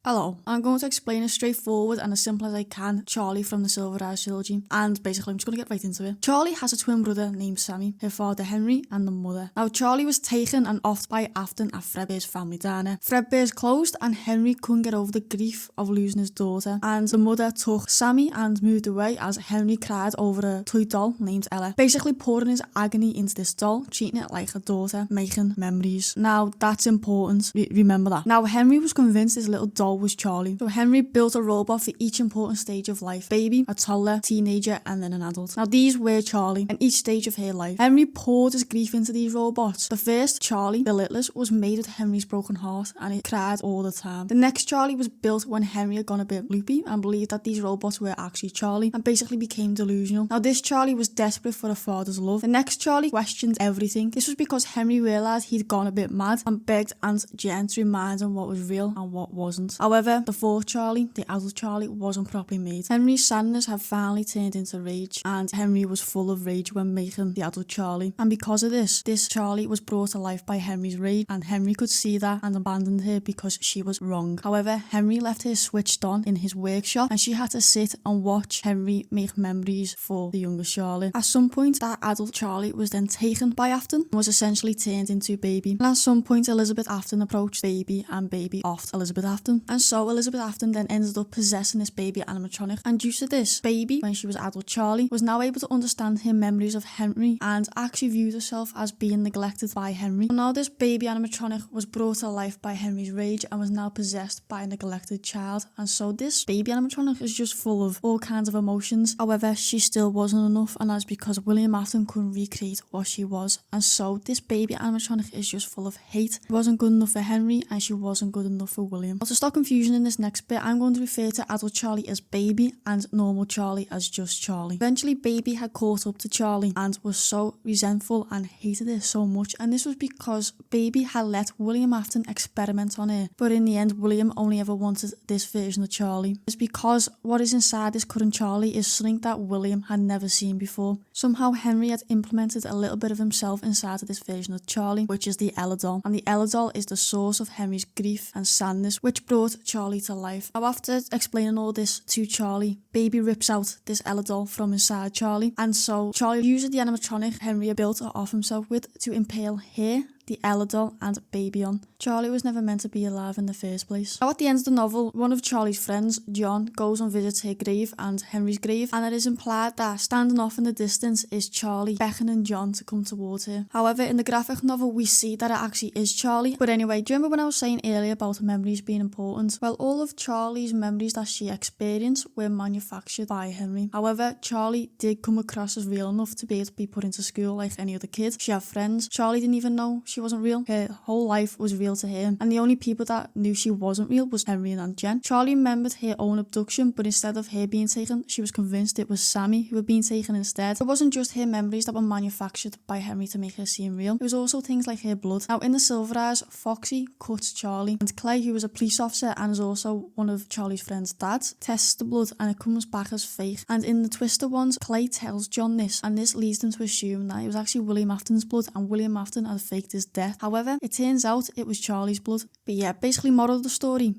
Hello, I'm going to explain as straightforward and as simple as I can Charlie from the Silver Eyes trilogy, and basically I'm just going to get right into it. Charlie has a twin brother named Sammy, her father Henry and the mother. Now Charlie was taken and offed by FNAF family diner. Fredbear's closed and Henry couldn't get over the grief of losing his daughter, and the mother took Sammy and moved away as Henry cried over a toy doll named Ella, basically pouring his agony into this doll, treating it like a daughter, making memories. Now that's important, remember that. Now Henry was convinced his little doll was Charlie. So Henry built a robot for each important stage of life: baby, a toddler, teenager, and then an adult. Now these were Charlie in each stage of her life. Henry poured his grief into these robots. The first Charlie, the littlest, was made with Henry's broken heart and he cried all the time. The next Charlie was built when Henry had gone a bit loopy and believed that these robots were actually Charlie and basically became delusional. Now this Charlie was desperate for a father's love. The next Charlie questioned everything. This was because Henry realised he'd gone a bit mad and begged Aunt Jen to remind him what was real and what wasn't. However, the fourth Charlie, the adult Charlie, wasn't properly made. Henry's sadness had finally turned into rage, and Henry was full of rage when making the adult Charlie. And because of this Charlie was brought to life by Henry's rage, and Henry could see that and abandoned her because she was wrong. However, Henry left her switched on in his workshop, and she had to sit and watch Henry make memories for the younger Charlie. At some point, that adult Charlie was then taken by Afton and was essentially turned into Baby. And at some point, Elizabeth Afton approached Baby, and Baby offed Elizabeth Afton. And so Elizabeth Afton then ended up possessing this baby animatronic, and due to this, Baby, when she was adult Charlie, was now able to understand her memories of Henry and actually viewed herself as being neglected by Henry. And now this baby animatronic was brought to life by Henry's rage and was now possessed by a neglected child, and so this baby animatronic is just full of all kinds of emotions. However, she still wasn't enough, and that's because William Afton couldn't recreate what she was, and so this baby animatronic is just full of hate. She wasn't good enough for Henry and she wasn't good enough for William. Now, to stop confusion in this next bit, I'm going to refer to adult Charlie as Baby and normal Charlie as just Charlie. Eventually, Baby had caught up to Charlie and was so resentful and hated her so much, and this was because Baby had let William Afton experiment on her, but in the end William only ever wanted this version of Charlie. It's because what is inside this current Charlie is something that William had never seen before. Somehow Henry had implemented a little bit of himself inside of this version of Charlie, which is the Ella doll, and the Ella doll is the source of Henry's grief and sadness, which brought Charlie to life. Now after explaining all this to Charlie, Baby rips out this Ella doll from inside Charlie, and so Charlie uses the animatronic Henry had built off himself with to impale her, the Ella doll, and Baby on. Charlie was never meant to be alive in the first place. Now at the end of the novel, one of Charlie's friends, John, goes and visits her grave and Henry's grave, and it is implied that standing off in the distance is Charlie beckoning John to come towards her. However, in the graphic novel we see that it actually is Charlie. But anyway, do you remember when I was saying earlier about memories being important? Well, all of Charlie's memories that she experienced were manufactured by Henry. However, Charlie did come across as real enough to be able to be put into school like any other kid. She had friends. Charlie didn't even know she wasn't real. Her whole life was real to her, and the only people that knew she wasn't real was Henry and Aunt Jen. Charlie remembered her own abduction, but instead of her being taken, she was convinced it was Sammy who had been taken instead. It wasn't just her memories that were manufactured by Henry to make her seem real. It was also things like her blood. Now in the Silver Eyes, Foxy cuts Charlie, and Clay, who was a police officer and is also one of Charlie's friend's dads, tests the blood and it comes back as fake. And in the Twister ones, Clay tells John this, and this leads them to assume that it was actually William Afton's blood and William Afton had faked his death. However, it turns out it was Charlie's blood. But yeah, basically moral of the story,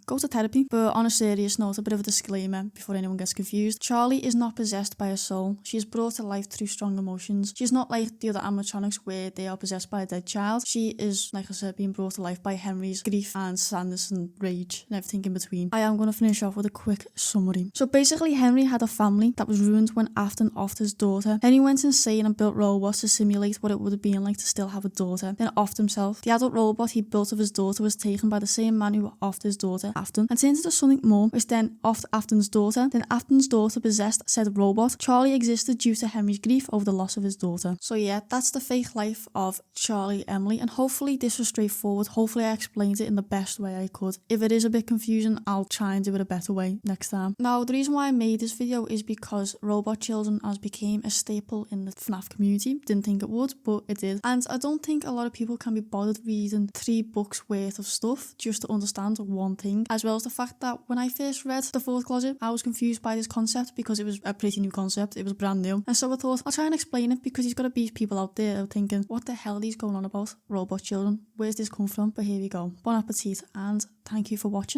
go to therapy. But on a serious note, a bit of a disclaimer before anyone gets confused. Charlie is not possessed by a soul. She is brought to life through strong emotions. She's not like the other animatronics where they are possessed by a dead child. She is, like I said, being brought to life by Henry's grief and sadness and rage and everything in between. I am going to finish off with a quick summary. So basically, Henry had a family that was ruined when Afton offed his daughter. Henry went insane and built robots to simulate what it would have been like to still have a daughter, then offed himself. The adult robot he built of his daughter was taken by the same man who offed his daughter, Afton, and turned into something more, which then offed Afton's daughter. Then Afton's daughter possessed said robot. Charlie existed due to Henry's grief over the loss of his daughter. So yeah, that's the fake life of Charlie Emily, and hopefully this was straightforward. Hopefully I explained it in the best way I could. If it is a bit confusing, I'll try and do it a better way next time. Now, the reason why I made this video is because robot children has become a staple in the FNAF community. Didn't think it would, but it did. And I don't think a lot of people can be bothered reading 3 books worth of stuff just to understand one thing, as well as the fact that when I first read The Fourth Closet, I was confused by this concept because it was a pretty new concept. It was brand new, and so I thought I'll try and explain it, because there's got to be people out there thinking, what the hell are these going on about? Robot children, where's this come from? But here we go. Bon appetit, and thank you for watching.